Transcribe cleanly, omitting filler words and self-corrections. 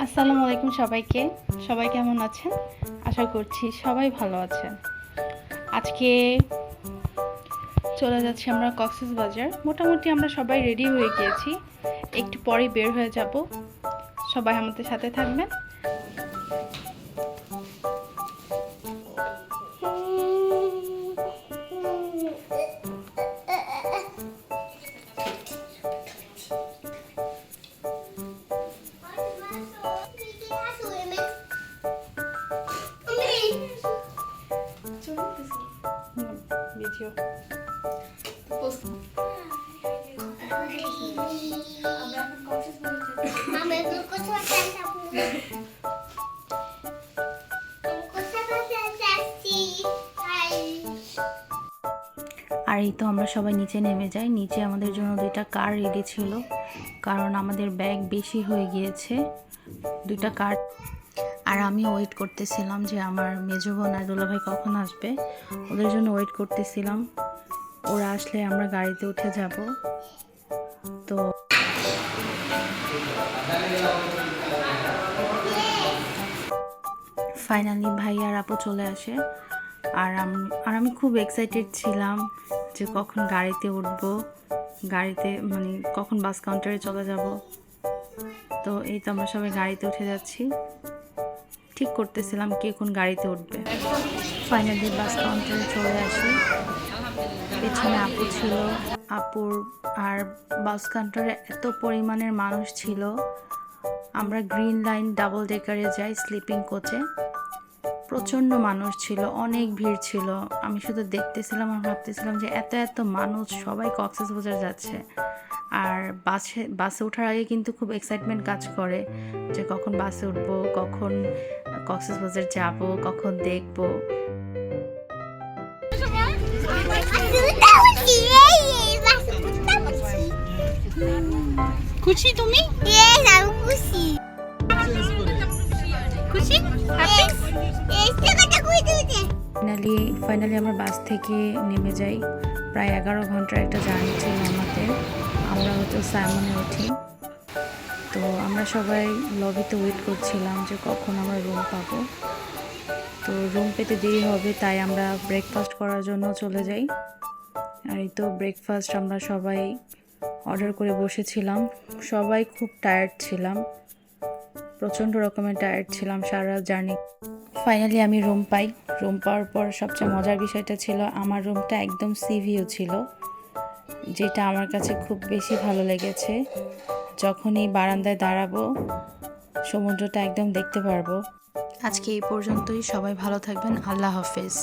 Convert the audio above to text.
আসসালামু আলাইকুম সবাইকে। সবাই কেমন আছেন? আশা করছি সবাই ভালো আছেন। আজকে চলে যাচ্ছি আমরা কক্সবাজার। মোটামুটি আমরা সবাই রেডি হয়ে গিয়েছি, একটু পরেই বের হয়ে যাব। সবাই আমাদের সাথে থাকবেন। ভিডিও আর এই তো আমরা সবাই নিচে নেমে যাই। নিচে আমাদের জন্য 2টা কার রেডি ছিল, কারণ আমাদের ব্যাগ বেশি হয়ে গিয়েছে। 2টা কার। আর আমি ওয়েট করতেছিলাম যে আমার মেজো বোন আর দুলাভাই কখন আসবে, ওদের জন্য ওয়েট করতেছিলাম। ওরা আসলে আমরা গাড়িতে উঠে যাব। তো ফাইনালি ভাই আর আপু চলে আসে। আর আমি খুব এক্সাইটেড ছিলাম যে কখন গাড়িতে উঠব, গাড়িতে মানে কখন বাস কাউন্টারে চলে যাব। তো এই তো আমরা সবাই গাড়িতে উঠে যাচ্ছি, ঠিক করতেছিলাম কে কোন গাড়িতে উঠবে। ফাইনালি বাস কাউন্টারে চলে আসি। পেছনে আপু ছিল, আপুর আর বাস কাউন্টারে এত পরিমাণের মানুষ ছিল। আমরা গ্রিন লাইন ডাবল ডেকারে যাই স্লিপিং কোচে। প্রচণ্ড মানুষ ছিল, অনেক ভিড় ছিল। আমি শুধু দেখতেছিলাম আর ভাবতেছিলাম যে এত এত মানুষ, সবাই কক্সবাজার যাচ্ছে। আর বাসে ওঠার আগে কিন্তু খুব এক্সাইটমেন্ট কাজ করে যে কখন বাসে উঠবো, কখন কক্সবাজার যাব, কখন দেখবো। খুশি তুমি? খুশি খুশি ফাইনালি আমরা বাস থেকে নেমে যাই। প্রায় 11 ঘন্টার একটা জার্নি ছিল আমাদের। আমরা হয়তো সাইমনে উঠি। তো আমরা সবাই লবিতে ওয়েট করছিলাম যে কখন আমরা রুম পাবো। তো রুম পেতে দেরি হবে, তাই আমরা ব্রেকফাস্ট করার জন্য চলে যাই। আর এই তো ব্রেকফাস্ট আমরা সবাই অর্ডার করে বসেছিলাম। সবাই খুব টায়ার্ড ছিলাম, প্রচণ্ড রকমের টায়ার্ড ছিলাম সারা রাত জার্নি। ফাইনালি আমি রুম পাই। রুম পাওয়ার পর সবচেয়ে মজার বিষয়টা ছিল আমার রুমটা একদম সি ভিউ ছিল, যেটা আমার কাছে খুব বেশি ভালো লেগেছে। যখনই বারান্দায় দাঁড়াবো সমুদ্রটা একদম দেখতে পারবো। আজকে এই পর্যন্তই। সবাই ভালো থাকবেন। আল্লাহ হাফেজ।